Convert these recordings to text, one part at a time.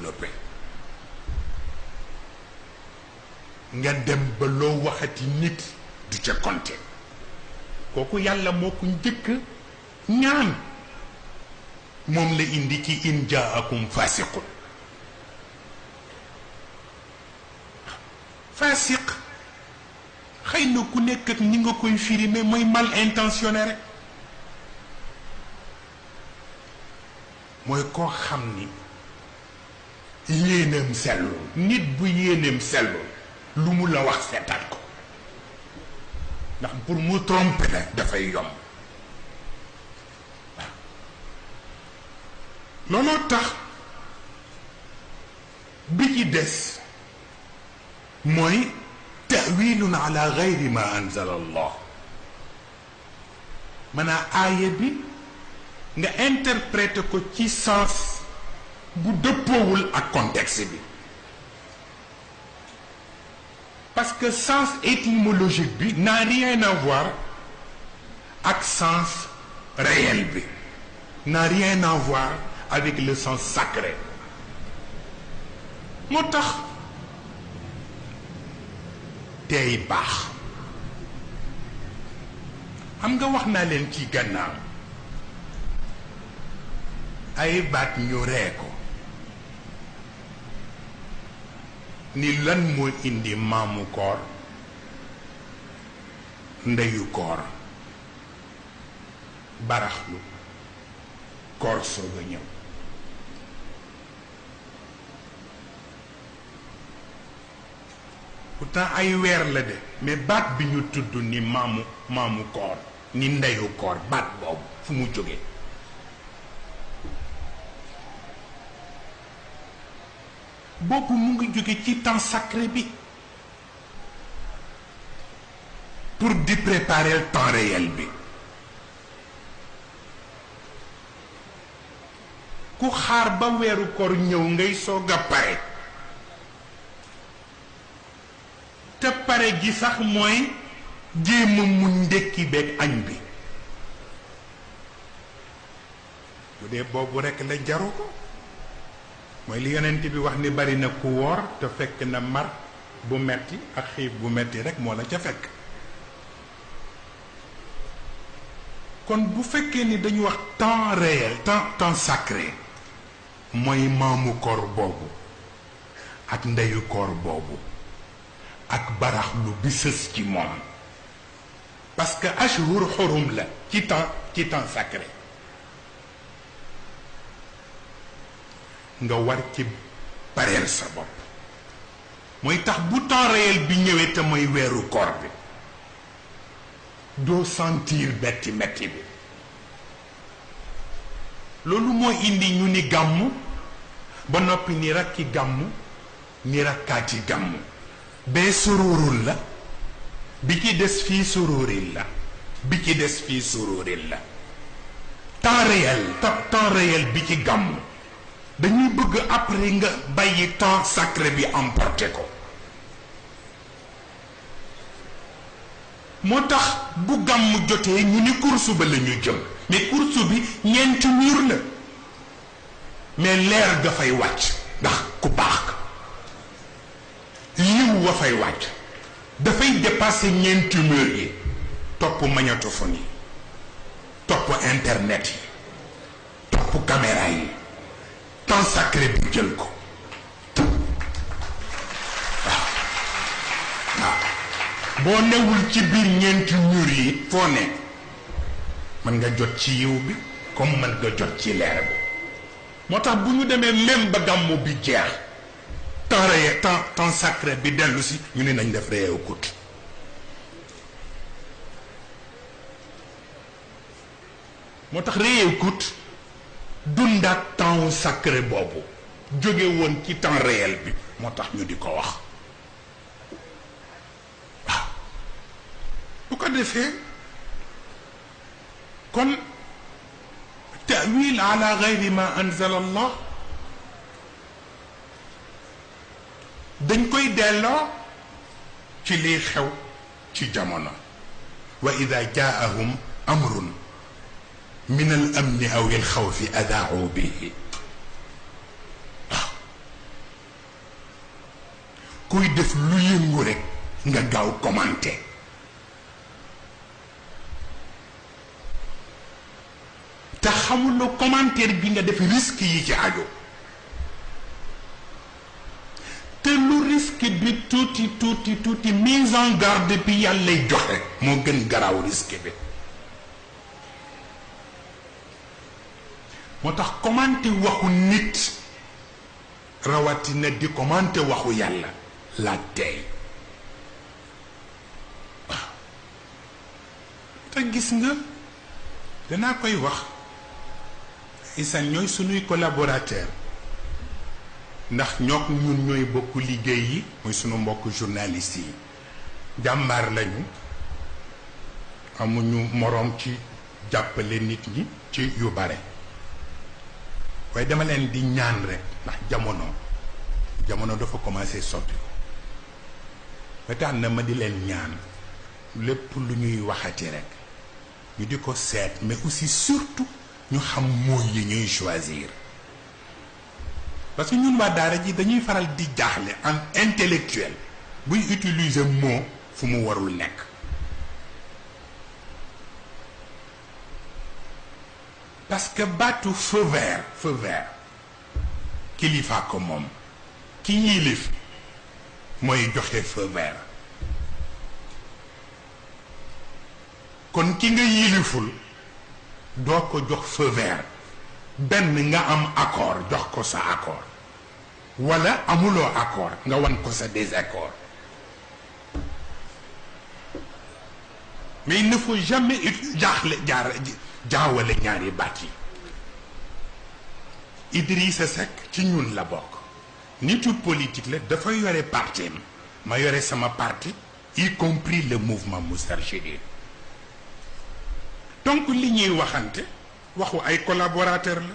développé nga dem ba loo waxati nit du ca compter kooku yàlla moo ko njëkk ñaan moom la indi ci in jaakum fasiqun fasiq xëy na ku nekk ak ni nga koy firi mais mooy mal intentionné rek mooy koo xam ni yéeneem sellul nit bu yéeneem sellul lu mu la wax seetal ko ndax pour mu tromper la dafay yomb waaw looloo tax bi ci des mooy ta'wilun ala gayri ma anzala allah maanaam aaya bi nga interpréter ko ci sens bu dëppoowul ak contexte bi parce que sens étymologique bi n'a rien à voir ak sens réel bi n'a rien à voir avec le sens sacré moo tax tey baax xam nga wax naa leen ci gannaaw ay baat ñu ree ko ni lan moo indi maamu koor ndeyu koor baraxlu koor soog a ñëw pourtant ay weer la de mais baat bi ñu tudd ni maamu koor ni ndeyu koor baat boobu fu mu jógee boobu mu ngi jóge ci temps sacré bi pour di préparer le temps réel bi ku xaar ba weeru koor ñëw ngay soog a pare te pare gi sax mooy jéem a muñ ndékki beeg añ bi bu dee boobu rekk la jaru ko mooy li yonent bi wax ni bari na ku woor te fekk na mar bu metti ak xiif bu metti rek moo la ca fekk kon bu fekkee ni dañu wax temps réel temps sacré mooy maamu koor boobu ak ndeyu koor boobu ak baraxlu bi sës ci moom parce que ashhur xurum la ci temps sacré nga war ci pareel sa bopp mooy tax bu temps réel bi ñëwee te mooy weeru koor bi doo sentir metti metti bi loolu moo indi ñu ni gàmmu ba noppi ni rakki gàmmu ni rakkaati gàmmu bee sururul la bi ci des fii sururil la bi ci des fii sururil la temps réel bi ci gàmmu dañuy bëgg après nga bàyyi temps sacré bi emporté ko moo tax bu gàmmu jotee ñu ni course ba la ñu jëm mais course bi ñeenti mur la mais leer dafay wàcc ndax ku baax yiw wa fay wàcc dafay dépasser ñeenti mur yi topp magnétophone yi topp internet yi topp caméra yi temps sacré bi jël ko waaw boo newul ci biir ñeenti mur yi foo ne mën nga jot ci yiw bi comme mën nga jot ci leer bi moo tax bu ñu demee même ba gàmmu bi jeex temps sacré bi dellu si ñu ne nañ def réew kut moo tax réew kut dundaat temps sacré boobu jóge woon ci temps réel bi moo tax ñu di ko wax waaw bu ko defee kon ta'wil ala gayri ma anzala allah dañ koy delloo ci liy xew ci jamono wa ida jaahum amrun min al amni aw il xawfi adaau bihi waaw kuy def lu yëngu rek nga gaaw commenter te xamuloo commentaire bi nga def risque yi ci aju te lu risque bi tuuti mise en garde bi yàlla lay joxe moo gën garaaw risque bi moo tax commenter waxu nit rawatina di commenter waxu yàlla la tey waaw te gis nga danaa koy wax isan ñooy sunuy collaborateur ndax ñook ñun ñooy bokk liggéey yi muy sunu mbokk journaliste yi jàmbaar lañu amuñu moroom ci jàppale nit ñi ci yu bare waaye dama leen di ñaan rek ndax jamono dafa commencé soppi ko ba tax na ma di leen ñaan lépp lu ñuy waxati rek ñu di ko seet mais aussi surtout ñu xam mooy yi ñuy choisir parce que ñun waa daara ji dañuy faral di jaaxle en intellectuel buy utiliser mot fu mu warul nekk parce que baatu feu vert kilifa ko moom ki yilif mooy joxe feu vert kon ki nga yiliful doo ko jox feu vert benn nga am accord jox ko sa accord wala amuloo accord nga wan ko sa désaccord mais il ne faut jamais jaawale ñaari baat yi Idrissa Seck ci ñun la bokk nitu politique la dafa yore parti ma yore sama parti y compris le mouvement Moustarchidine donc li ñuy waxante waxu ay collaborateur la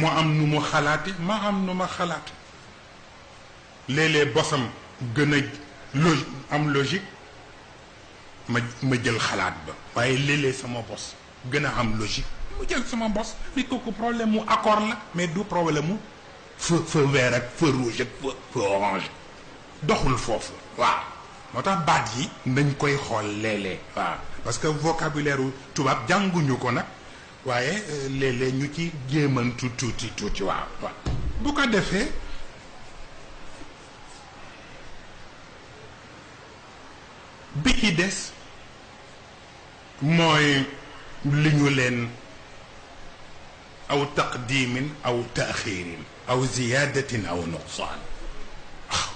moo am nu mu xalaati ma am nu ma xalaat léeg-léeg bosam gën a am logique ma jël xalaat ba waaye léeg-léeg sama bos gën a am logique mu jël sama bos li kooku problème mu accord la mais du problème mu feu vert ak feu rouge ak feu orange doxul foofu waaw moo tax baat yi nañ koy xool léeg-léeg waaw parce que vocabulaire tubaab jànguñu ko nag waaye léeg-léeg ñu ci jéemantu tuuti waaw bu ko defee bi ci des mooy li ñu leen aw taqdimin aw taaxirin aw ziyadatin aw nuqsaan waaw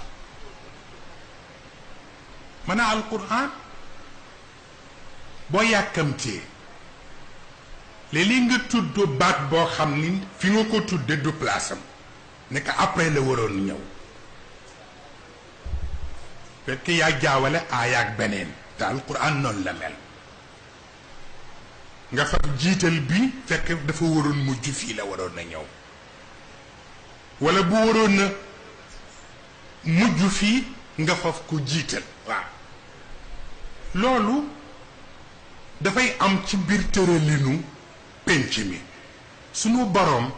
mën a alquran boo yàkkamtee léeg-léeg nga tudd baat boo xam ni fi nga ko tudde du place am ne que après la waroon ñëw fekk yaa jaawale aaya ak beneen te alquran noonu la mel nga fab jiital bi fekk dafa waroon mujj fii la waroon na ñëw wala bu waroon na mujj fii nga faf ko jiital waaw loolu dafay am ci biir tëralinu penc mi sunu boroom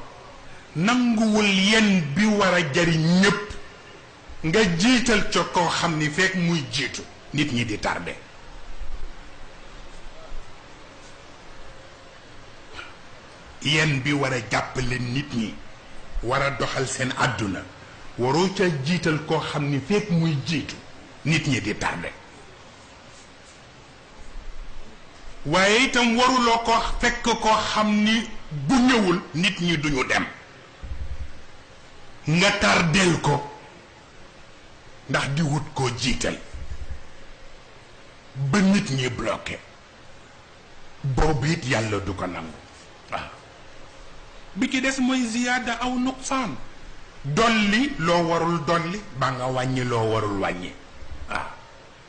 nanguwul yen bi war a jariñ ñépp nga jiital ca koo xam ni fekk muy jiitu nit ñi di tardé yen bi war a jàppale nit ñi war a doxal seen àdduna waroo ca jiital koo xam ni fekk muy jiitu nit ñi di tardé waaye itam waruloo ko fekk koo xam ni bu ñëwul nit ñi duñu dem nga tardeel ko ndax di wut koo jiital ba nit ñi bloqué boobu it yàlla du ko nangu waaw bi ci des mooy ziyaada aw nuqsaan dolli loo warul dolli ba nga wàññi loo warul wàññi waaw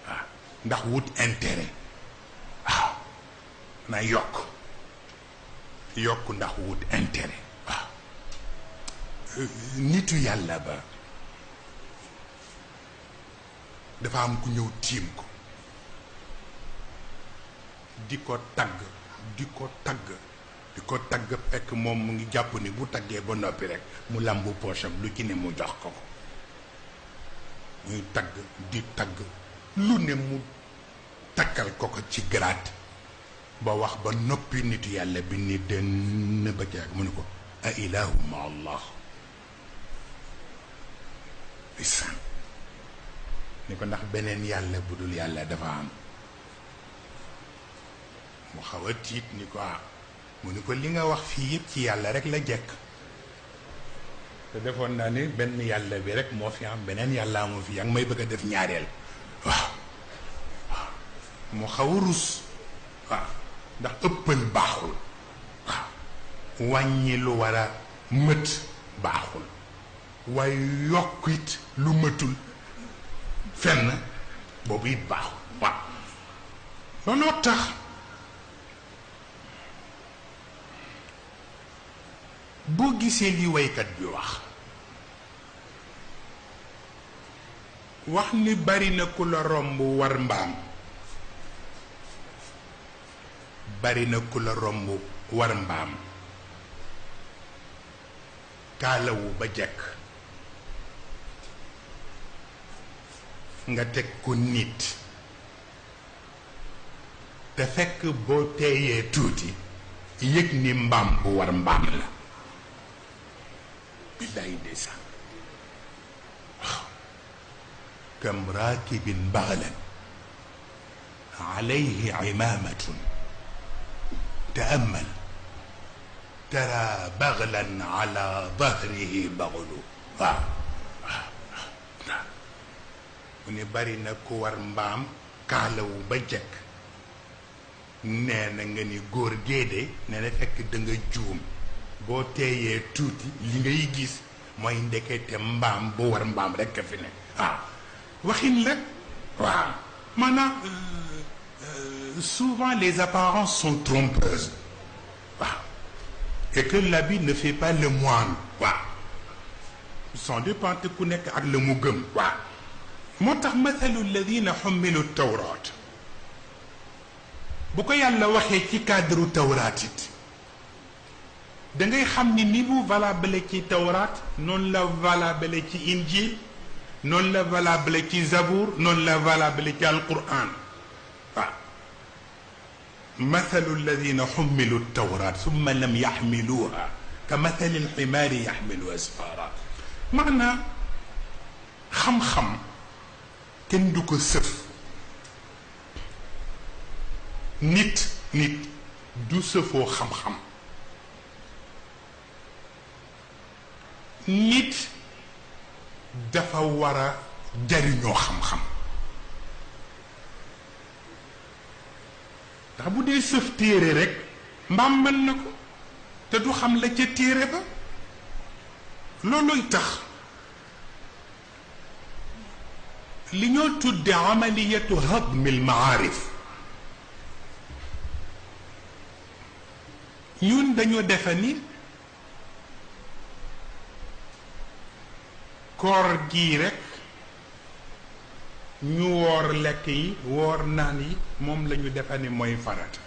waaw ndax wut intérêt waaw na yokk ndax wut intérêt waaw nitu yàlla ba dafa am ku ñëw tiim ko di ko tagg fekk moom mu ngi jàpp ni bu taggee ba noppi rek mu làmbu poosam lu ci ne mu jox ko ñuy tagg di tagg lu ne mu takkal ko ci garaat ba wax ba noppi nitu yàlla bi ni dënn ba jaag mu ne ko a ilahu ma allah isan ni ko ndax beneen yàlla bu dul yàlla dafa am mu xaw a tiit ni ko mu ni ko li nga wax fii yëpp ci yàlla rek la jekk te defoon naa ni benn yàlla bi rek moo fi am beneen yàlla moo fi yaa ngi may bëgg a def ñaareel waaw mu xaw a rus waaw ndax ëppal baaxul waaw wàññi lu war a mët baaxul waaye yokk it lu mëtul fenn boobu it baaxul waaw looloo tax boo gisee li waykat bi wax ni bari na ku la romb war mbaam bari na ku la romb war mbaam kaalawu ba jekk nga teg ko nit te fekk boo teeyee tuuti yëg ni mbaam bu war mbaam la billaay ndeysaan waaw kam raakibin baxlan alayhi imaamatun تأمل ترى بغلا على ظهره بغل mu ne bari na ku war mbaam kaalawu ba jekk nee na nga ni góor géede nee na fekk da nga juum boo teeyee tuuti li ngay gis mooy ndekete mbaam bu war mbaam rekk a fi ne waxin la waaw maanaam souvent les apparences sont trompeuses et que l'habit ne fait pas le moine sans dépendre ku nekk ak la mu gëm moo tax mathalu alladina xummilu tawraat bu ko yàlla waxee ci cadre tawraat it da ngay xam ni mu valable ci tawraat noonu la valable ci injil noonu la valable ci zabour noonu la valable ci alquran مثل الذين حملوا التوراة ثم لم يحملوها كمثل الحمار يحمل أسفارا معنى خم kenn du ko sëf nit du sëfoo xam-xam nit dafa war a jariñoo xam-xam ndax bu dee sëf téere rek mbaam mën na ko te du xam la ca téere ba looluy tax li ñoo tudde amaliyatu hadmil maarif ñun dañoo defe ni koor gii rek ñu woor lekk yi woor naan yi moom la ñu defe ni mooy farata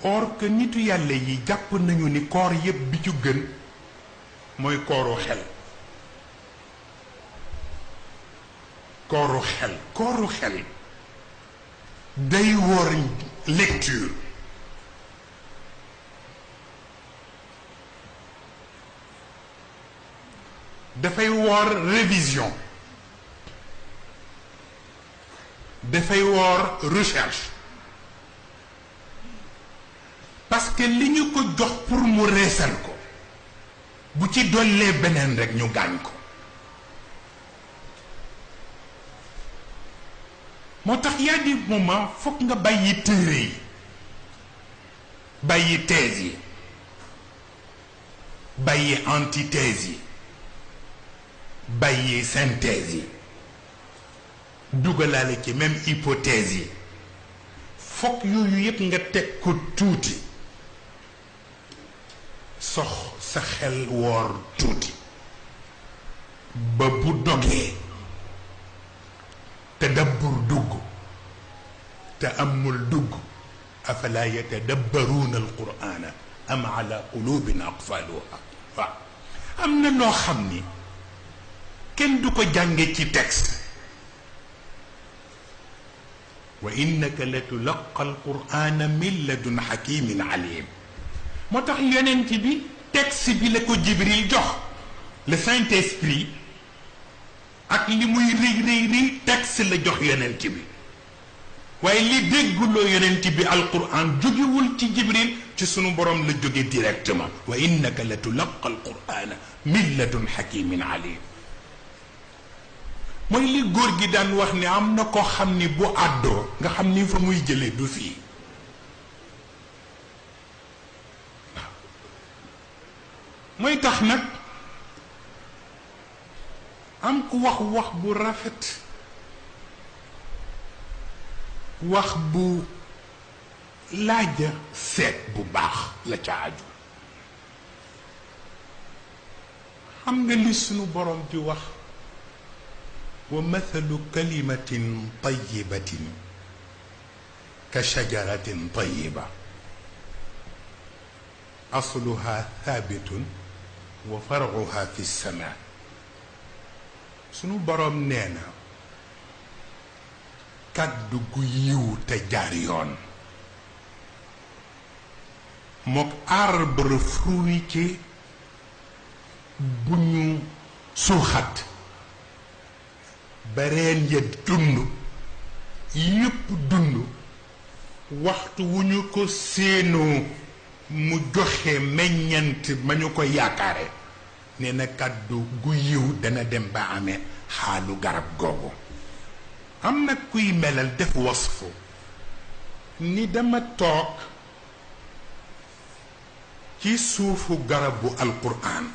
or que nitu yàlla yi jàpp nañu ni koor yépp bi ci gën mooy kooru xel kooru xel day woor lecture dafay woor révision dafay woor recherche parce que li ñu ko jox pour mu reesal ko bu ci dollee beneen rek ñu gaañ ko moo tax y a des moments foog nga bàyyi téere yi bàyyi thèse yi bàyyi antithèse yi bàyyi synthèse yi dugalaale ci même hypothèse yi foog yooyu yëpp nga teg ko tuuti sox sa xel woor tuuti ba bu dogee tadabbur dugg te amul dugg afala yatadabbaruuna alqur'ana am ala qulubin aqfaluha waaw am na loo xam ni kenn du ko jànge ci texte wa innaka la tulaqa alqurana min ladun hakimin alim moo tax yonent bi texte bi la ko Jibril jox le Saint-Esprit ak li muy rëy texte la jox yonent bi waaye li dégguloo yonent bi alquran jógewul ci Jibril ci sunu borom la jóge directement wa innaka la tulaqa alqurana min ladun hakimin alim mooy li góor gi daan wax ni am na ko xam ni bu àddoo nga xam ni fa muy jëlee du fii waaw mooy tax nag am ku wax bu rafet wax bu laaja seet bu baax la ca aju xam nga li sunu borom di wax wa mathalu kalimatin tayyibatin ka shajaratin tayyiba asluha thabitun wa far'uha fi sama sunu borom nee na kàddu gu yiw te jaar yoon mook arbre fruitier bu ñu suuxat ba reen ya dund yépp dund waxtu wu ñu ko séenoo mu joxe meññant ma ñu ko yaakaare nee na kàddu gu yiw dana dem ba amee xaalu garab googu am na kuy melal def wasfu ni dama toog ci suufu garabu alquran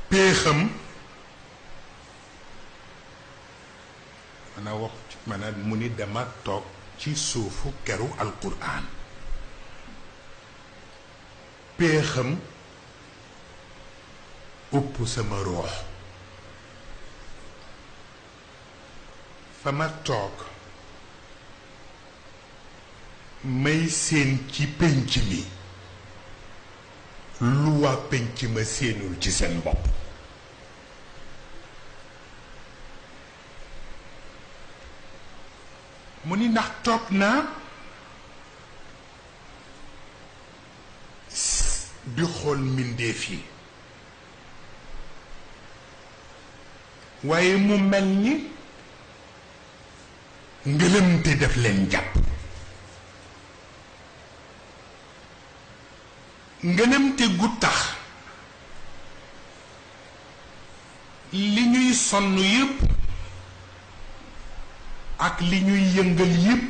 péexam mana wax mana mu ni dama toog ci suufu keru alquran péexam upp sama roox fa ma toog may séen ci pénc mi lu waa pénc ma séenul ci seen bopp mu ni ndax toog naa di xool mbindeef yi waaye mu mel ni ngëlëmte def leen jàpp ngëlëmte gu tax li ñuy sonn yépp ak li ñuy yëngal yépp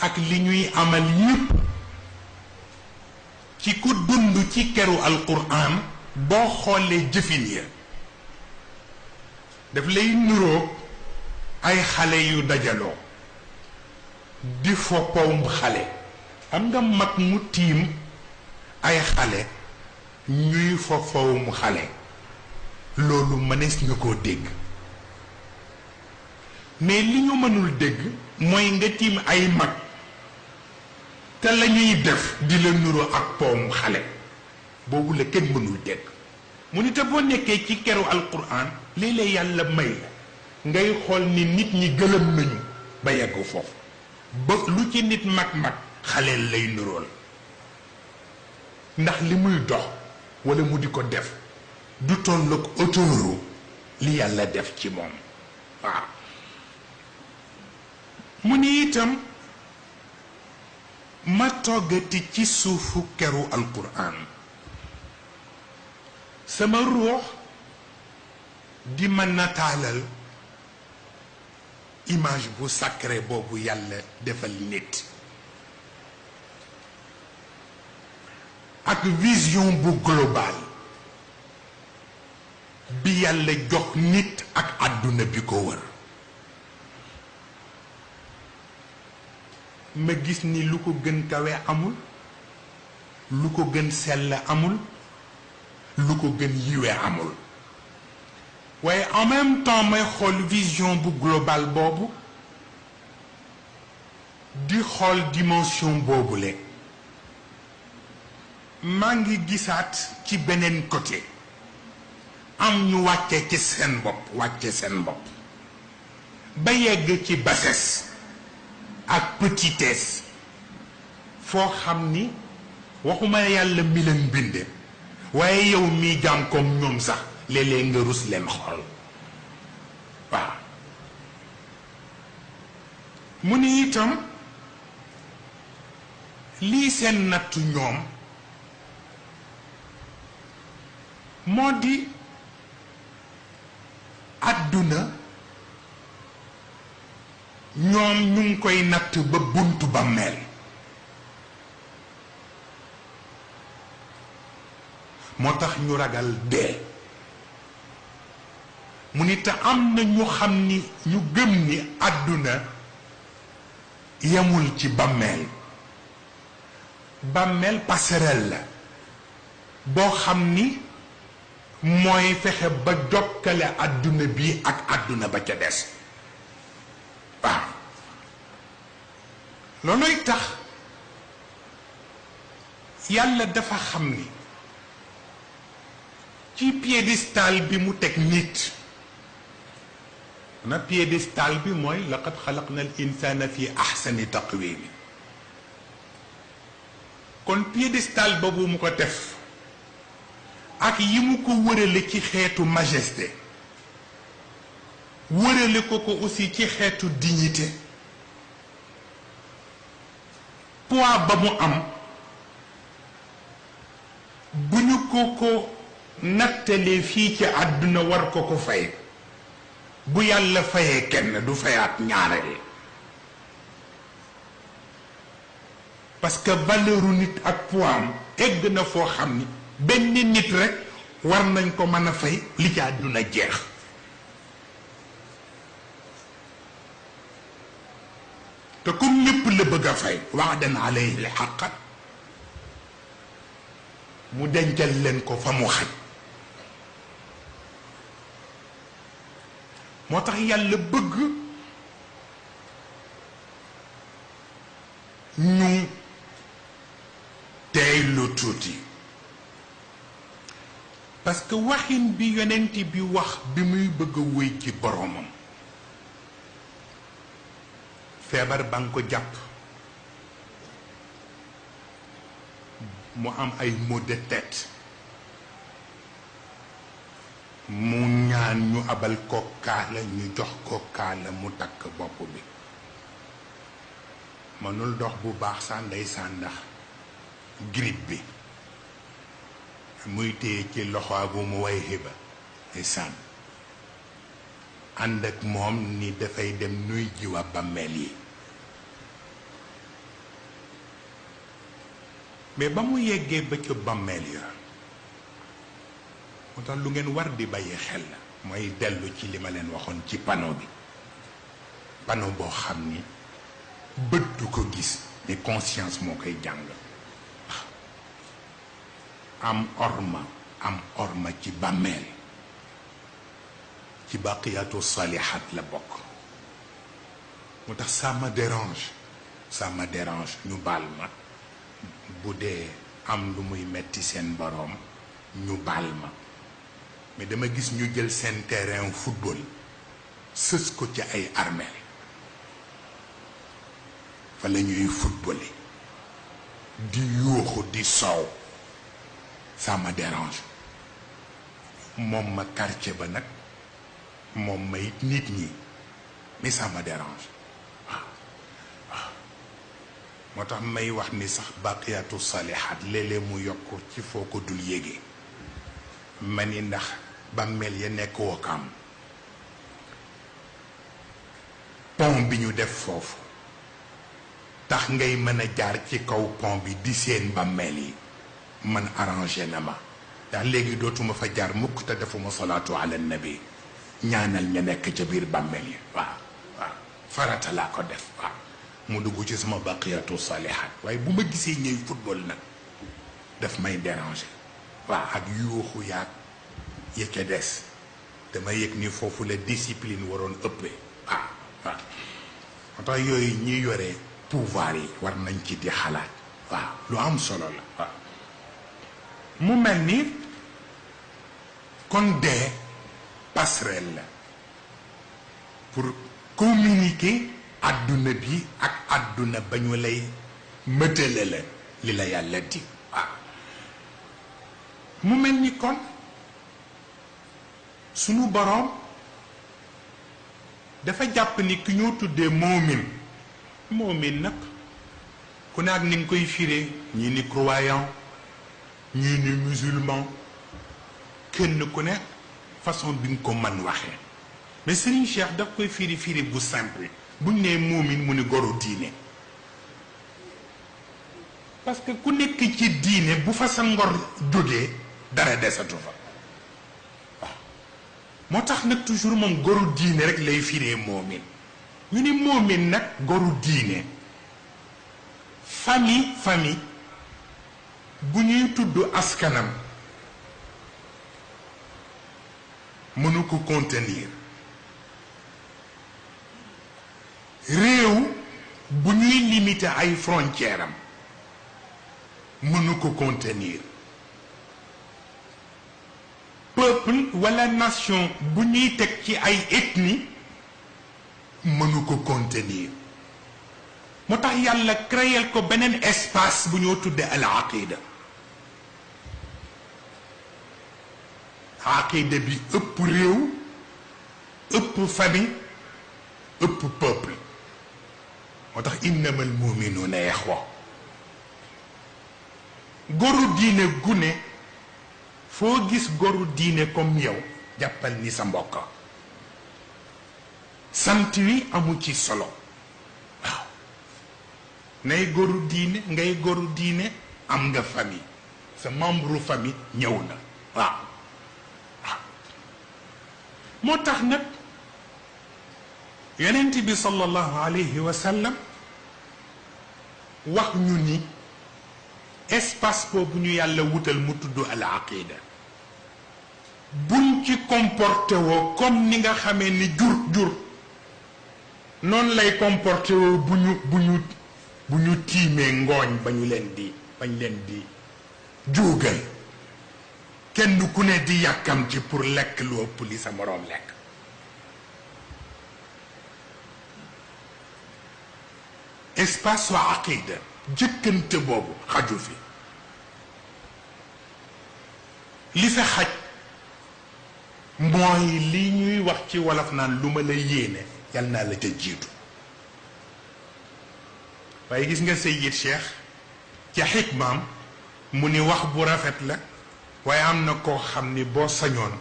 ak li ñuy amal yépp ci ku dund ci keru alquran boo xoolee jëfin ya daf lay nuroog ay xale yu dajaloo di foppawum xale am nga mag mu tiim ay xale ñuy foppawum xale loolu mënees nga koo dégg mais li ñu mënul dégg mooy nga tiim ay mag te la ñuy def di la nuro ak powum xale boobu la kenn mënul dégg mu ni te boo nekkee ci keru alquran léeg-léeg yàlla may la ngay xool ni nit ñi gëlëm nañu ba yegg foofu ba lu ci nit mag-mag xaleel lay nurool ndax li muy dox wala mu di ko def du tolloog autouru li yàlla def ci moom waaw mu ni itam ma toggati ci suufu keru alquran sama ruux di ma nataalal image bu sacré boobu yàlla defal nit ak vision bu global bi yàlla jox nit ak àdduna bi ko wër ma gis ni lu ko gën kawe amul lu ko gën sell amul lu ko gën yiwe amul waaye en même temps may xool vision bu global boobu di xool dimension boobule maa ngi gisaat ci beneen côté am ñu wàcce ci seen bopp ba yegg ci bassesse ak petitesse foo xam ni waxuma yàlla mi leen binde waaye yow mii jànkoom ñoom sax léeg-léeg nga rus leen xool waaw mu ni itam lii seen nattu ñoom moo di àdduna ñoom ñu ngi koy natt ba buntu bàmmeel moo tax ñu ragal dee mu ni te am na ñu xam ni ñu gëm ni àdduna yemul ci bàmmeel passerelle la boo xam ni mooy fexe ba jokkale àdduna bi ak àdduna ba ca des waaw loolooy tax yàlla dafa xam ni ci piédestal bi mu teg nit na piédestal bi mooy laqad xalaqna al insana fi ahsani taqwim kon piédestal boobu mu ko def ak yi mu ko wërale ci xeetu majesté wërale ko aussi ci xeetu dignité poids ba mu am bu ñu ko nattalee fii ci àdduna war ko fay bu yàlla fayee kenn du fayaat ñaareel parce que valeuru nit ak poids am egg na foo xam ni benn nit rek war nañ ko mën a fay li ci àdduna jeex te comme ñépp la bëgg a fay waadan alayhi xaqan mu dencal leen ko fa mu xaj moo tax yàlla bëgg ñu tey lu tuuti parce que waxin bi yonent bi wax bi muy bëgg a wéy ci boroomam feebar ba nga ko jàpp mu am ay maux de tête mu ñaan ñu abal ko kaala ñu jox ko kaala mu takk bopp bi mënul dox bu baax sax ndeysaan ndax grippe bi muy téye ci loxo Abu Muwayhiba ndeysaan ànd ak moom ni dafay dem nuy jiwa bàmmeel yi mais ba mu yeggee ba ca bàmmeel ya moo tax lu ngeen war di bàyyi xel la mooy dellu ci li ma leen waxoon ci panneau bi panneau boo xam ni bët du ko gis mais conscience moo koy jàng am orma ci bàmmeel ci baqiyatu salihat la bokk moo tax ça me dérange ñu baal ma bu dee am lu muy metti seen boroom ñu baal ma mais dama gis ñu jël seen terrain football sës ko ci ay armeel fa la ñuy footballé di yuuxu di soow ça me dérange moom ma quartier ba nag moom ma it nit ñi mais ça me dérange waaw moo tax may wax ni sax baqiyatu salihat léeg-léeg mu yokk ci foo ko dul yéege ma ni ndax bàmmeel ya nekk Wakaam pont bi ñu def foofu tax ngay mën a jaar ci kaw pont bi di seen bàmmeel yi man arrangé na ma ndax léegi dootuma fa jaar mukk te defuma salaatu ala nabi ñaanal ña nekk ca biir bàmmeel yi waaw farata laa ko def waaw mu dugg ci sama baqiyatu salihat waaye bu ma gisee ñëw football nag daf may déranger waaw ak yuuxu yaag ya ca des dama yëg ni foofu la discipline waroon ëppee waaw moo tax yooyu ñi yore pouvoir yi war nañ ci di xalaat waaw lu am solo la waaw mu mel ni kon dee passerelle la pour communiquer àdduna bi ak àdduna ba ñu lay mëtale la li la yàlla di waaw mu mel ni kon sunu boroom dafa jàpp ni ki ñoo tuddee moomin nag ku ne ak ni nga koy firee ñii ni croyant ñii ni musulman kenn ku ne façon bi nga ko mën waxee mais Serigne Cheikh daf koy firi bu simple buñ nee moomin mu ni goru diine parce que ku nekk ci diine bu fa sa ngor jógee dara desatu fa waaw moo tax nag toujours moom goru diine rek lay firee moomin ñu ni moomin nag goru diine famille bu ñuy tudd askanam mënu ko contenir réew bu ñuy limiter ay frontières am mënu ko contenir peuple wala nation bu ñuy teg ci ay ethnie mënu ko contenir moo tax yàlla créer ko beneen espace bu ñoo tuddee al aqida aqida bi ëpp réew ëpp famille ëpp peuple moo tax innamal muminuuna ixwa goru diine gune foo gis goru diine comme yow jàppal ni sa mbokk sant wi amu ci solo waaw ngay goru diine am nga famille sa membre famille ñëw na waaw moo tax nag yonent bi sallallahu alayhi wa sallam wax ñu ni espace boobu ñu yàlla wutal mu tudd al aqida buñ ci comporté woo comme ni nga xamee ni jur noonu lay comporté woo bu ñu tiimee ngooñ bañ leen di juugal kenn ku ne di yàkkam ci pour lekk lu ëpp li sa moroom lekk espace wa aqida jëkkante boobu xaju fi li fa xaj mooy li ñuy wax ci wolof naan lu ma la yéene yal naa la ca jiitu waaye gis nga Seyyid Cheikh ca xikmaam mu ni wax bu rafet la waaye am na koo xam ni boo sañoon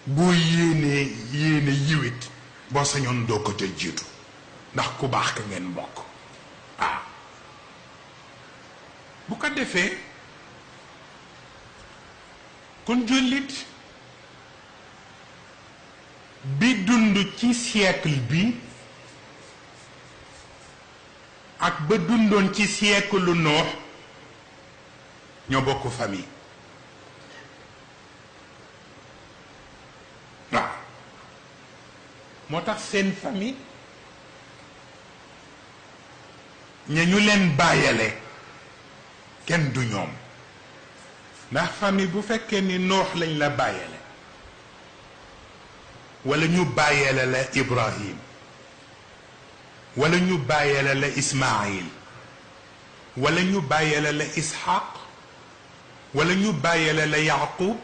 boo yéenee yéene yiwit boo sañoon doo ko ca jiitu ndax ku baax ka ngeen mbokk waaw bu ko defee kon jullit bi dund ci siècle bi ak ba dundoon ci siècle lu Noox ñoo bokk famille waaw moo tax seen famille ña ñu leen bàyyale kenn du ñoom ndax famille bu fekkee ni Noox lañ la bàyyale wala ñu bàyyale la Ibrahim wala ñu bàyyale la Ismaïl wala ñu bàyyale la Ishaq wala ñu bàyyale la Yaqub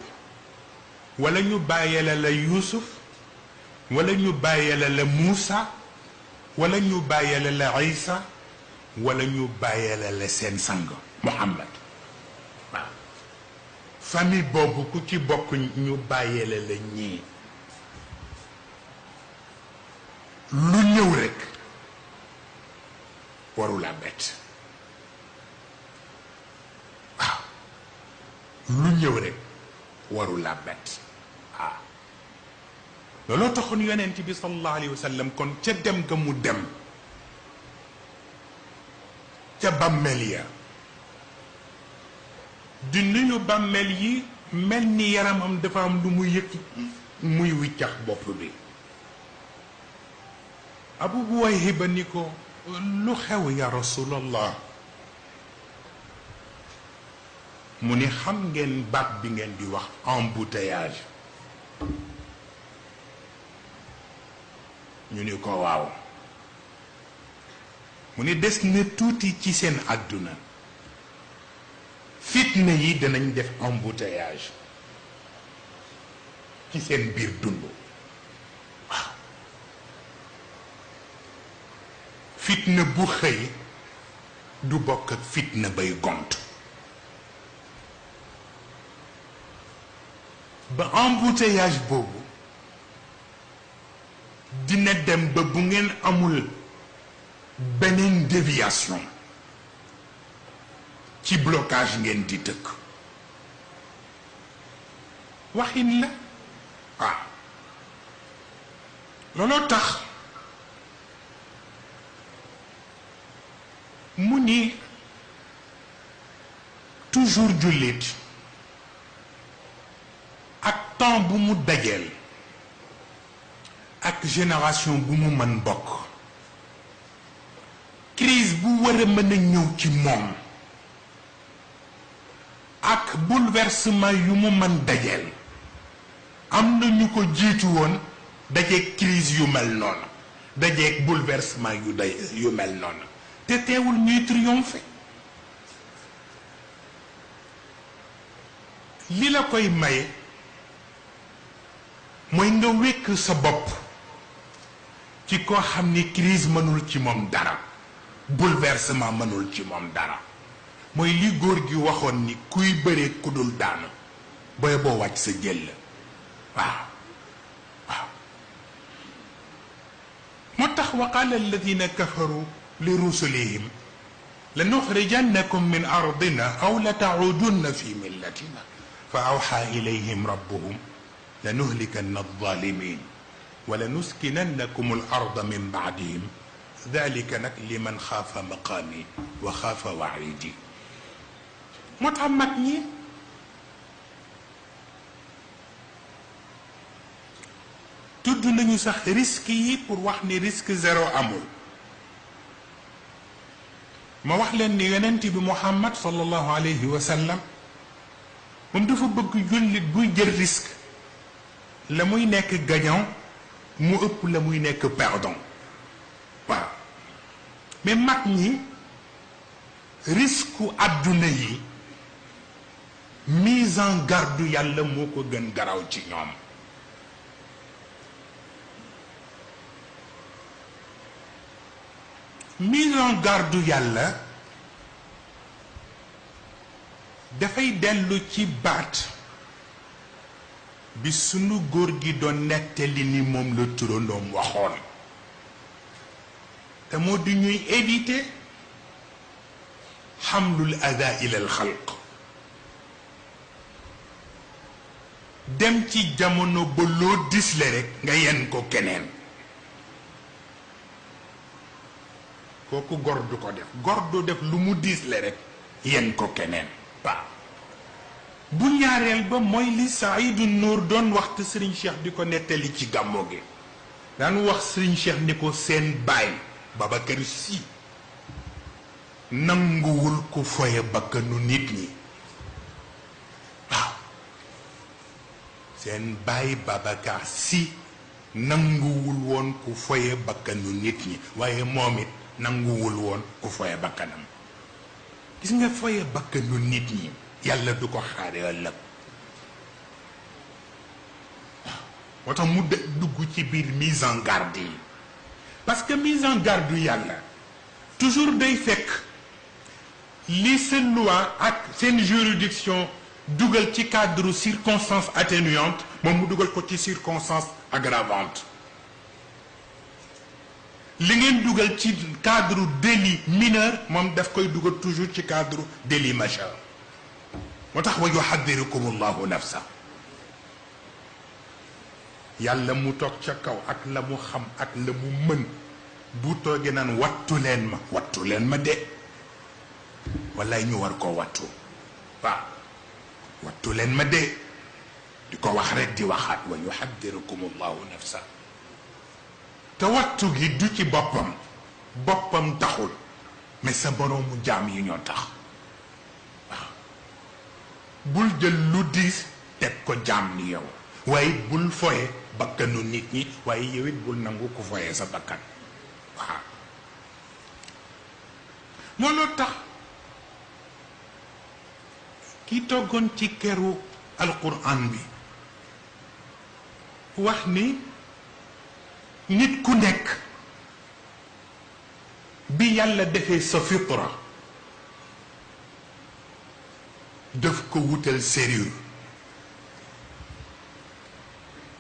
wala ñu bàyyale la Yusuf wala ñu bàyyale la Muusa wala ñu bàyyale la Isa wala ñu bàyyale la seen sang Muhammad waaw famille boobu ku ci bokk ñu bàyyale la ñii lu ñëw rekk warula bett waaw lu ñëw rekk warula bett waaw looloo taxoon yonent bi sallallahu alayhi wa sallam kon ca dem ga mu dem ca bàmmeel ya di nuyu bàmmeel yi mel ni yaramam dafa am lu muy yëg muy wiccax bopp bi Abu Buwayhiba ni ko lu xew ya rasulallah mu ni xam ngeen baat bi ngeen di wax embouteillage ñu ni ko waaw mu ni des na tuuti ci seen àdduna fitna yi danañ def embouteillage ci seen biir dund waaw fitna bu xëy du bokk ak fitna bay gont ba embouteillage boobu dina dem ba bu ngeen amul beneen déviation ci blocage ngeen di dëkk waxin la waaw looloo tax mu ni toujours jullit ak temps bu mu dajeel ak génération bu mu mën bokk crise bu war a mën a ñëw ci moom ak bouleversement yu mu mën dajeel am na ñu ko jiitu woon dajeeg crise yu mel noonu dajeeg bouleversement yu mel noonu te teewul ñuy triompher li la koy maye mooy nga wékk sa bopp ci koo xam ni crise mënul ci moom dara bouleversement mënul ci moom dara mooy li góor gi waxoon ni kuy bëree ku dul daanu booy boo wàcc sa jël waaw waaw moo tax wa qaala alladina kafaru li rusulihim lanuxrijannakum min ardina aw la taudunna fi millatina fa awxa ilayhim rabbuhum lanuhlikanna alzalimin wa lanuskinannakum al arda min baadihim dalika nag liman xaafa maqaami wa xaafa waidi moo tax mag ñi tudd nañu sax risque yi pour wax ni risque zéro amul ma wax leen ni yonent bi Muhammad sallallahu alayhi wa sallam moom dafa bëgg jullit buy jël risque la muy nekk gagnant mu ëpp la muy nekk perdant waaw mais mag ñi risque àdduna yi mise en garde yàlla moo ko gën garaw ci ñoom mise en garde yàlla dafay dellu ci baat bi sunu góor gi doon nettali ni moom la turandoom waxoon te moo di ñuy éviter xamlul ada ila al xalq dem ci jamono ba loo disle rek nga yen ko keneen kooku gor du ko def gor du def lu mu disle rek yen ko keneen ba bu ñaareel ba mooy li Saïdu Nuur doon waxtu Serigne Cheikh di ko nettali ci gàmmo gi daan wax Serigne Cheikh ni ko seen baay Babacar Sy nanguwul ku foye bakkanu nit ñi waaw seen baay Babacar Sy nanguwul woon ku foye bakkanu nit ñi waaye moom it nanguwul woon ku foye bakkanam gis nga foye bakkanu nit ñi yàlla du ko xaare ëllëg waaw moo tax mu dugg ci biir mise en garde yi parce que mise en garde yàlla toujours day fekk li seen loi ak seen juridiction dugal ci cadre circonstance atténuante moom mu dugal ko ci circonstance aggravante li ngeen dugal ci cadre délit mineur moom daf koy dugal toujours ci cadre délit majeur moo tax wa yuhaddirukum allahu nafsa yàlla mu toog ca kaw ak la mu xam ak la mu mën bu toogee naan wattu leen ma de wallaay ñu war koo wattu waaw wattu leen ma de di ko wax rek di waxaat wa yuhaddirukum allahu nafsa te wattu gi du ci boppam taxul mais sa boroomu jaam yi ñoo tax waaw bul jël lu diis teg ko jaam ni yow waaye bul foye bakkanu nit ñi waaye yow it bul nangu ku foye sa bakkan waaw looloo tax ki toggoon ci keru alquran bi wax ni nit ku nekk bi yàlla defee sa fitra daf ko wutal serrure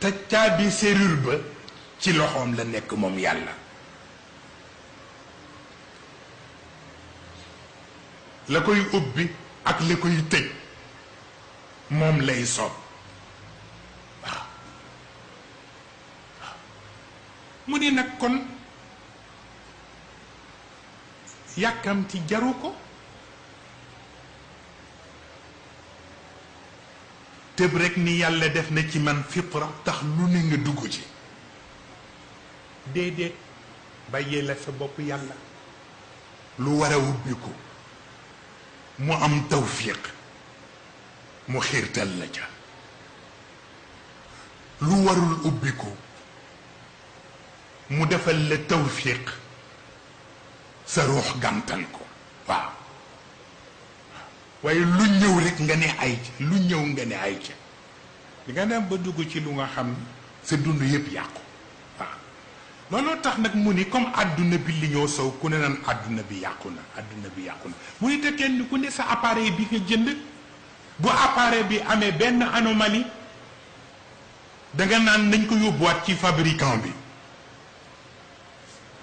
te caabi serrure ba ci loxoom la nekk moom yàlla la koy ubbi ak la koy tëj moom lay soob waaw mu ni nag kon yàkkamti jaru ko tëb rek ni yàlla def na ci man fitra tax lu ne nga dugg ci déedéet bàyyee la sa bopp yàlla lu war a ubbi ko mu am tawfiq mu xiirtal la ca lu warul ubbi ko mu defal la tawfiq sa ruux gàntal ko waaw waaye lu ñëw rek nga ne ay ca lu ñëw nga ne ay ca di nga dem ba dugg ci lu nga xam sa dund yépp yàqu waaw looloo tax nag mu ni comme àdduna bi li ñoo sow ku ne naan àdduna bi yàqu na àdduna bi yàqu na mu ni te kenn ku ne sa appareil bi nga jënd bu appareil bi amee benn anomalie danga naan nañ ko yóbbuwaat ci fabricant bi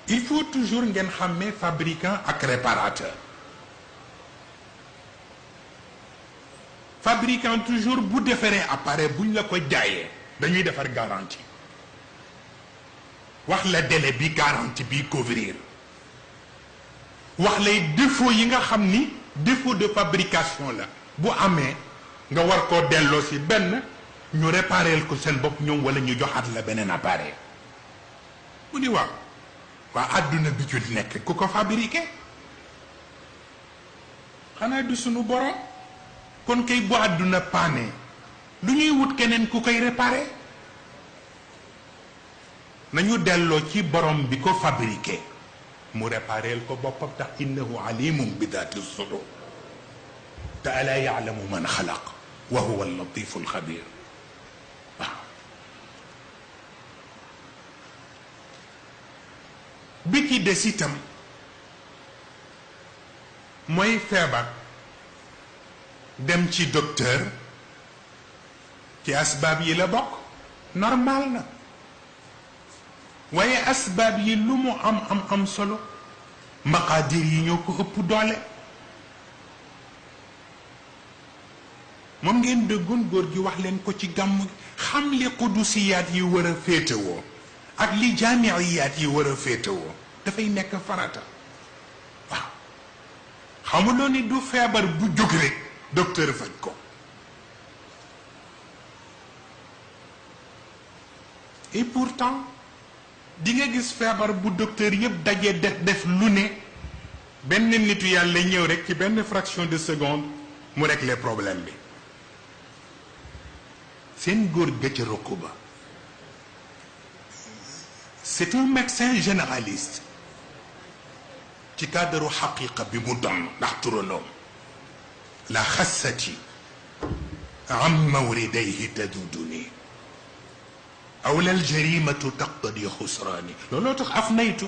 il faut toujours ngeen xàmmee fabricant ak réparateur fabricant toujours bu defaree appareil buñ la ko jaayee dañuy defar garantie wax la délai bi garantie bi couvrir wax lay défaut yi nga xam ni défaut de fabrication la bu amee nga war koo delloo si benn ñu répareel ko seen bopp ñoom wala ñu joxaat la beneen appareil mu ni waaw waa àdduna bi ci nekk ku ko fabriqué xanaa du sunu borom kon kay bu àdduna paane lu ñuy wut keneen ku koy réparé nañu delloo ci borom bi ko fabriqué mu répareel ko boppam tax innahu alimun bi daati sudur te alaa yaalamu man xalaq wa huwa allatifu alxabir waaw bi ci des itam mooy feebar dem ci docteur ci asbaab yi la bokk normal na waaye asbaab yi lu mu am solo maqaadir yi ñoo ko ëpp doole moom ngeen dëggoon góor gi wax leen ko ci gàmm gi xam li qudusiyaat yi war a féetewoo ak li jaamiyaat yi war a féetewoo dafay nekk farata waaw xamuloo ni du feebar bu jóg rek docteur faj ko et pourtant di nga gis feebar bu docteur yëpp dajee def lu ne benn nitu yàlla ñëw rek ci benn fraction de seconde mu régler problème bi seen góor ga ca rokku ba c'est un médecin généraliste ci cadre xaqiqa bi mu doon ndax turandoom la xassati am mawridayhi taduduni awla aljarimatu taqtadi xusraani looloo tax afnaytu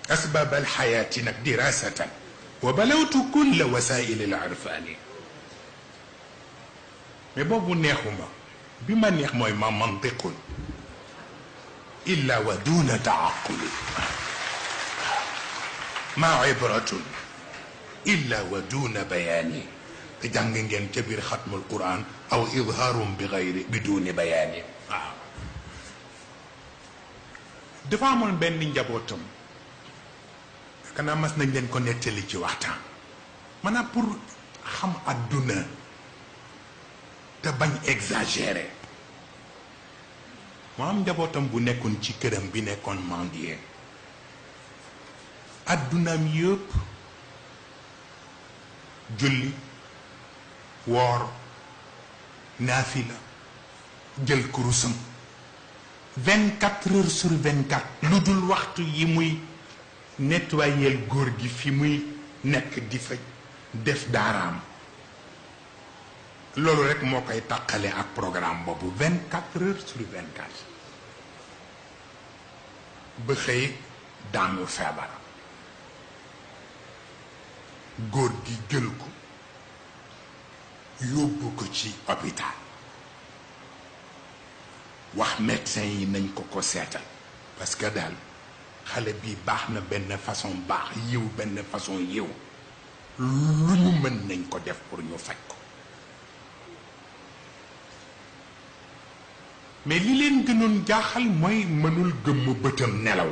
asbaab alxayaati nag dirasatan wa balawtu kulla wasaili alarfaani mais boobu neexuma bi ma neex mooy ma mantiqun illa wa duna taaquli ma ibratun illa wa duna bayaani te jàng ngeen ca biir xatmul quran aw idhaarum bi duni bayaani waaw dafa amoon benn njabootam kanaa mas nañ leen ko nettali ci waxtaan maanaam pour xam adduna te bañ exagéré mu am njabootam bu nekkoon ci këram bi nekkoon mendier addunaam yëpp julli woor naafila jël kurusam 24 heures sur 24 lu dul waxtu yi muy nettoyer góor gi fi muy nekk di fa def daaraam loolu rek moo koy tàqale ak programme boobu 24 heures sur 24 ba xëy daanu feebar góor gi jël ko yóbbu ko ci hôpital wax médecin yi nañ ko seetal parce que daal xale bi baax na benn façon baax yiw benn façon yiw lu ñu mën nañ ko def pour ñu faj ko mais li leen gënoon jaaxal mooy mënul gëmm bëtam nelaw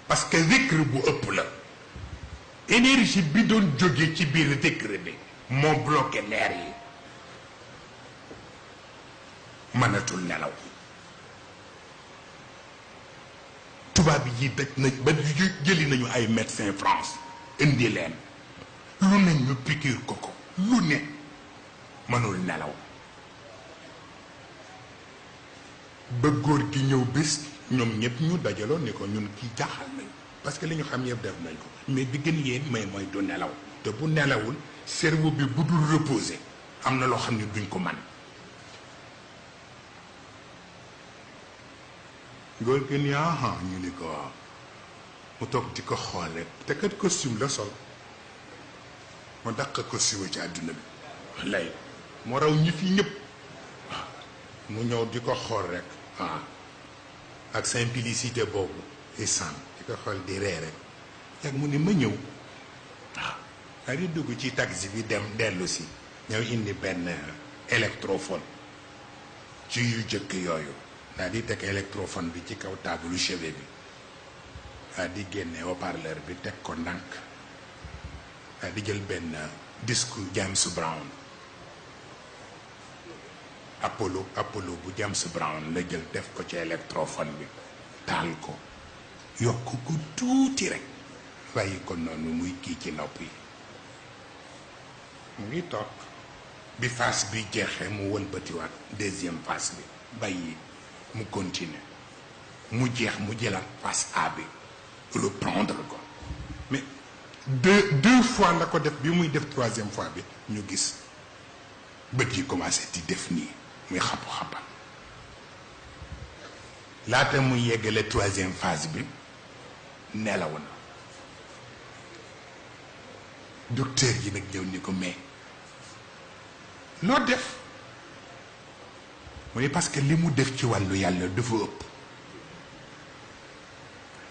parce que zikr bu ëpp la énergie bi doon jóge ci biir zikr bi moo bloqué leer yi mënatul nelaw tubaab yi daj nañ ba jëli nañu ay médecin France indi leen lu ne ñu piqûre ko lu ne mënul nelaw ba góor gi ñëw bés ñoom ñëpp ñu dajaloo ni ko ñun kii jaaxal nañ parce que li ñu xam yëpp def nañ ko mais bi gën yéen mooy du nelaw te bu nelawul cerveau bi bu dul reposer am na loo xam ne duñ ko man góor gi ni aha ñu ni ko waaw mu toog di ko xool rek te kat costume la sol mu dàq costume ci àdduna bi lay moo raw ñi fi ñëpp mu ñëw di ko xool rek waaw ak simplicité boobu isan di ko xool di ree rek yag mu ni ma ñëw waaw daa di dugg ci taxi bi dem dellu si ñëw indi benn électrophone ci yu jëkk yooyu daa di teg électrophone bi ci kaw table chevet bi daa di génne haut-parleur bi teg ko ndànk daa di jël benn disque James Brown Apollo bu James Brown la jël def ko ci électrophone bi taal ko yokk ko tuuti rek bàyyi ko noonu muy kii ci nopp yi mu ngi toog bi phase bi jeexee mu wëlbatiwaat deuxième phase bi bàyyi mu continuer mu jeex mu jëlaat phase A bi reprendre ko mais deux fois la ko def bi muy def troisième fois bi ñu gis bët yi commencé di def nii muy xapu-xapal laata muy yeggale troisième phase bi nelaw na docteur yi nag ñëw ni ko mais loo def mu ne parce que li mu def ci wàllu yàlla dafa ëpp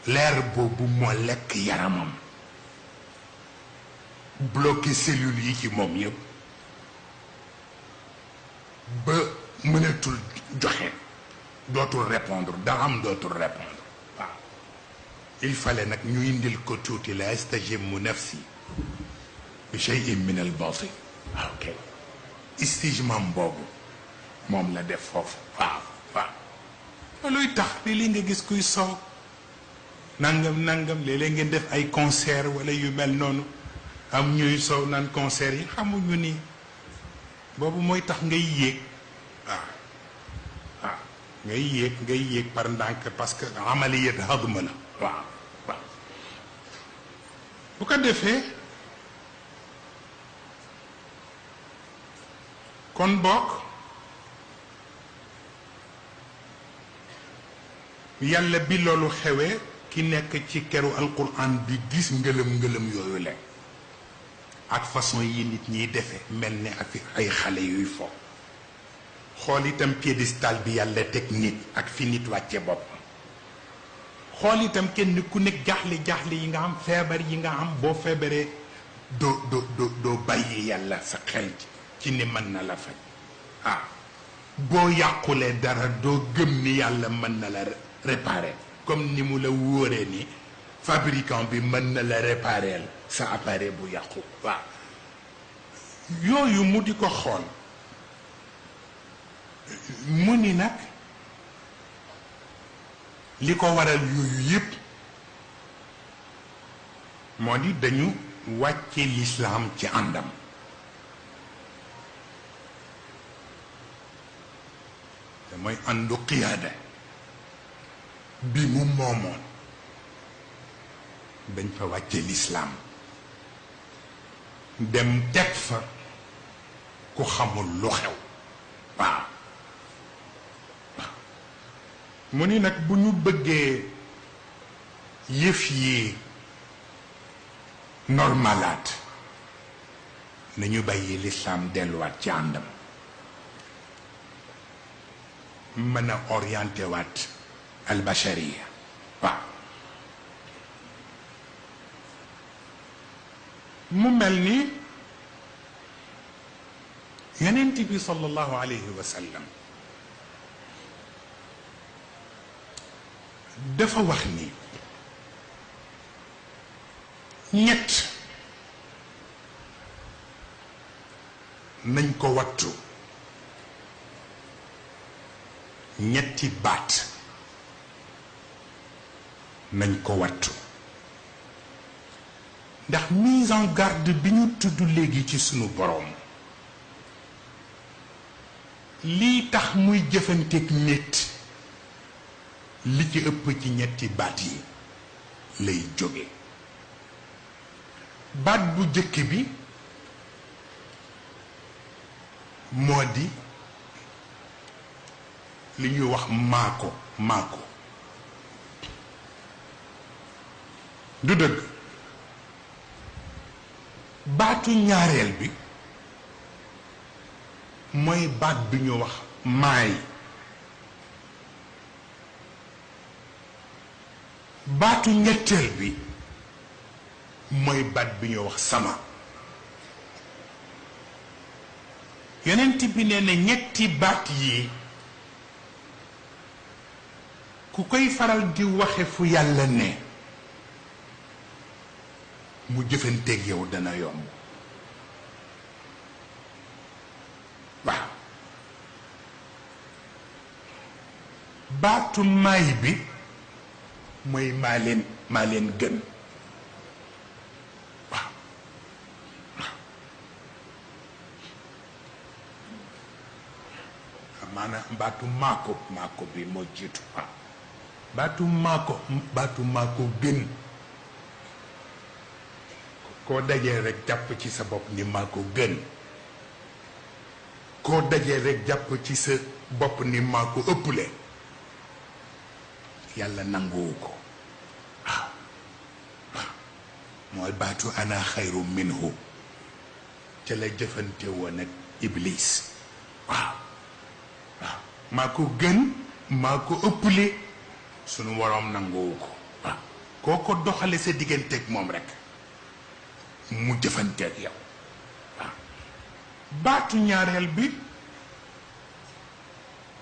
leer boobu moo lekk yaramam bloqué cellules yi ci moom yëpp ba mënatul joxe dootul répondre daram dootul répondre waaw il fallait nag ñu indil ko tuuti la astajimu nafsi bi shay'in min al batin ok istijmam boobu moom la def foofu waaw looluy tax léeg-léeg nga gis kuy soow nangam léeg-léeg ngeen def ay concert wala yu mel noonu am ñuy soow naan concert yi xamuñu ni boobu mooy tax ngay yéeg waaw ngay yéeg par ndànk parce que amaliyat hadma la waaw bu ko defee kon bokk yàlla bi loolu xewee ki nekk ci keru alquran bi gis ngëlëm yooyu lekk ak façon yi nit ñiy defe mel ni ak ay xale yuy fo xool itam piédestal bi yàlla teg nit ak fi nit wàcce boppam xool itam kenn ku nekk jaaxle yi nga am feebar yi nga am boo feebaree doo bàyyi yàlla sa xel ci ni mën na la faj boo yàqulee dara doo gëm ni yàlla mën na la réparer comme ni mu la wóoree ni fabricant bi mën na la réparer sa appareil bu yàqu waaw yooyu mu di ko xool mu ni nag li ko waral yooyu yépp moo di dañu wàcce lislaam ci àndam te mooy àndu qiyaada bi mu moomoon dañ fa wàcce lislaam dem teg fa ku xamul lu xew waaw mu ni nag bu ñu bëggee yëf yi normalaat nañu bàyyi lislaam delluwaat ci àndam mën a orienté waat albashariya waaw mu mel ni yonent bi sallallahu alayhi wa sallam dafa wax ni ñett nañ ko wattu ñetti baat nañ ko wattu ndax mise en garde bi ñu tudd léegi ci sunu boroom lii tax muy jëfanteeg nit li ci ëpp ci ñetti baat yi lay jóge baat bu jëkk bi moo di li ñuy wax maako du dëgg baatu ñaareel bi mooy baat bi ñu wax maay baatu ñetteel bi mooy baat bi ñu wax sama yonent bi nee na ñetti baat yi ku koy faral di waxe fu yàlla ne mu jëfanteeg yow dana yomb waaw baatu maay bi mooy maa leen gën waaw maanaam baatu maako bi moo jiitu waaw baatu maako gën koo dajee rek jàpp ci sa bopp ni maa ko gën koo dajee rek jàpp ci sa bopp ni maa ko ëpple yàlla nanguwu ko waaw waaw mooy baatu ana xayru minhu ca la jëfante woon ak iblis waaw waaw maa ko gën maa ko ëpple sunu woroom nanguwu ko waaw koo ko doxale sa digganteeg moom rek mu jëfanteeg yow waaw baatu ñaareel bi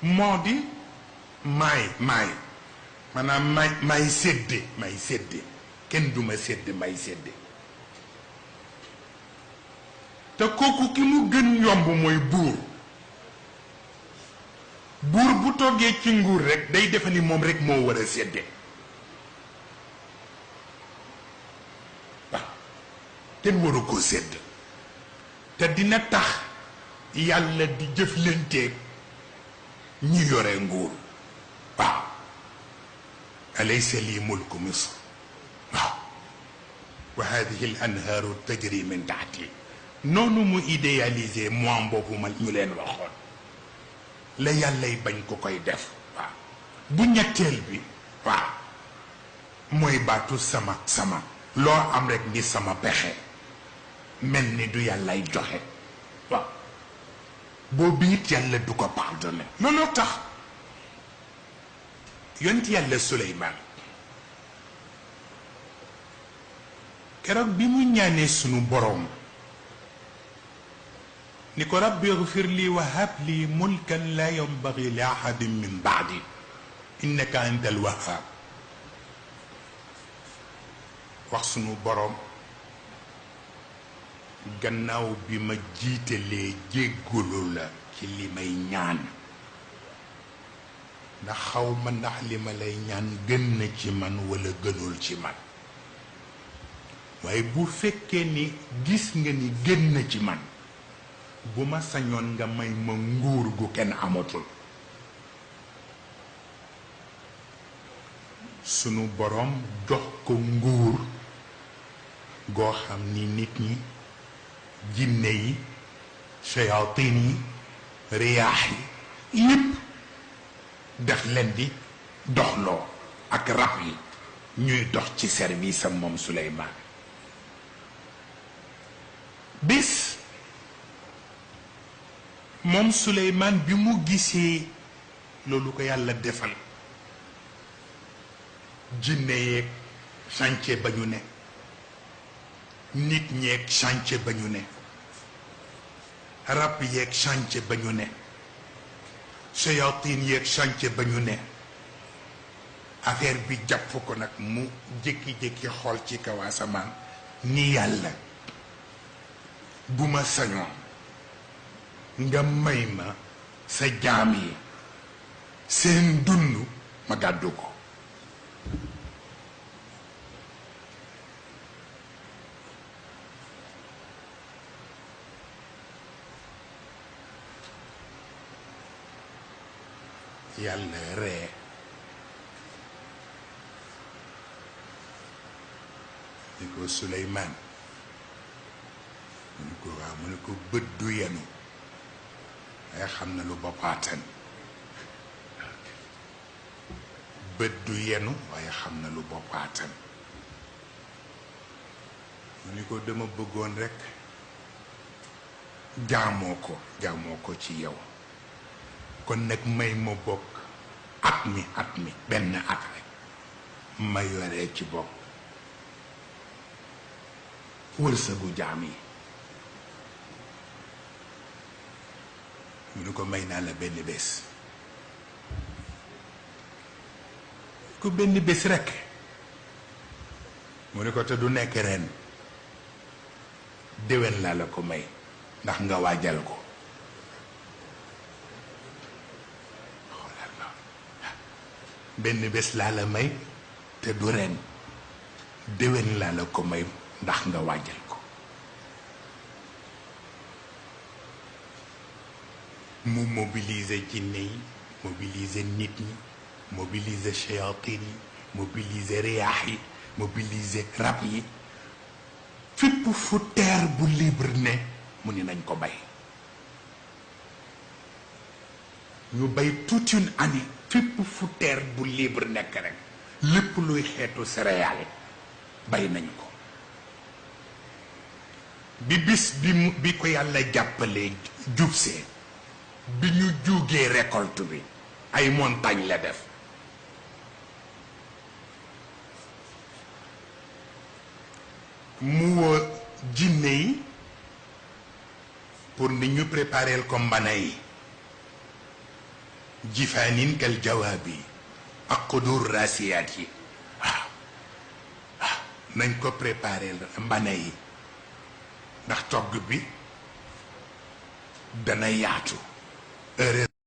moo di maay maanaam may sédde kenn duma sédde may sédde te kooku ki mu gën yomb mooy buur bu toggee ci nguur rek day defe ni moom rek moo war a sédde kenn waru ko sédd te dina tax yàlla di jëflanteeg ñi yore nguur waaw alaysa li mulku misr waaw wa hadihi al anhaaru tajri min taxti noonu mu idéalisé moom boobu ma ñu leen waxoon la yàllay bañ ko koy def waaw bu ñetteel bi waaw mooy baatu sama loo am rek ni sama pexe mel ni du yàllay joxe waaw boobu it yàlla du ko pardonné looloo tax yonent yàlla Suleymaan keroog bi mu ñaanee sunu boroom ni ko rabbi ighfir li wa hab li mulkan la yanbaghi li ahadin min ba'di innaka antal wahhab wax sunu boroom gannaaw bi ma jiitalee jéggalu la ci li may ñaan ndax xaw ma ndax li ma lay ñaan gën na ci man walla gënul ci man waaye bu fekkee ni gis nga ni gën na ci man bu ma sañoon nga may ma nguur gu kenn amatul sunu borom jox ko nguur goo xam ni nit ñi jinne yi shayatin yi riyaax yi lépp daf leen di doxloo ak rab yi ñuy dox ci service am moom Suleymaan bés moom Suleymaan bi mu gisee loolu ko yàlla defal jinne yeeg chantier ba ñu ne nit ñeeg chantier ba ñu ne rab yeeg chantier ba ñu ne shayatin yeeg chantier ba ñu ne affaire bi jàpp ko nag mu jékki-jékki xool ci kaw asamaan ni yàlla bu ma sañoon nga may ma sa jaam yi seen dund ma gàddu ko yàlla ree ni ko Suleymaan mu ni ko waaw mu ni ko bët du yenu waaye xam na lu boppaatan bët du yenu waaye xam na lu boppaatan mu ni ko dama bëggoon rekk jaamoo ko ci yow kon nag may ma bokk at mi benn at rek ma yoree ci bopp wërsëgu jaam yi mu ni ko may naa la benn bés ku benn bés rekk mu ni ko te du nekk ren déwén laa la ko may ndax nga waajal ko benn bés laa la may te du ren déwén laa la ko may ndax nga waajal ko mu mobiliser jinne yi mobiliser nit ñi mobiliser shayatin yi mobiliser riyaax yi mobiliser rab yi fépp fu terre bu libre ne mu ni nañ ko bay ñu bay toute une année fépp fu terre bu libre nekk rek lépp luy xeetu céréales bay nañ ko bi bis bi ko yàlla jàppalee jubsee bi ñu juugee récolte bi ay montagne la def mu woo jinne yi pour ni ñu prépareel ko mbana yi jifaanin kal jawaabi ak xudur rasiyaat yi waaw nañ ko prépareel mbana yi ndax togg bi dana yaatu heure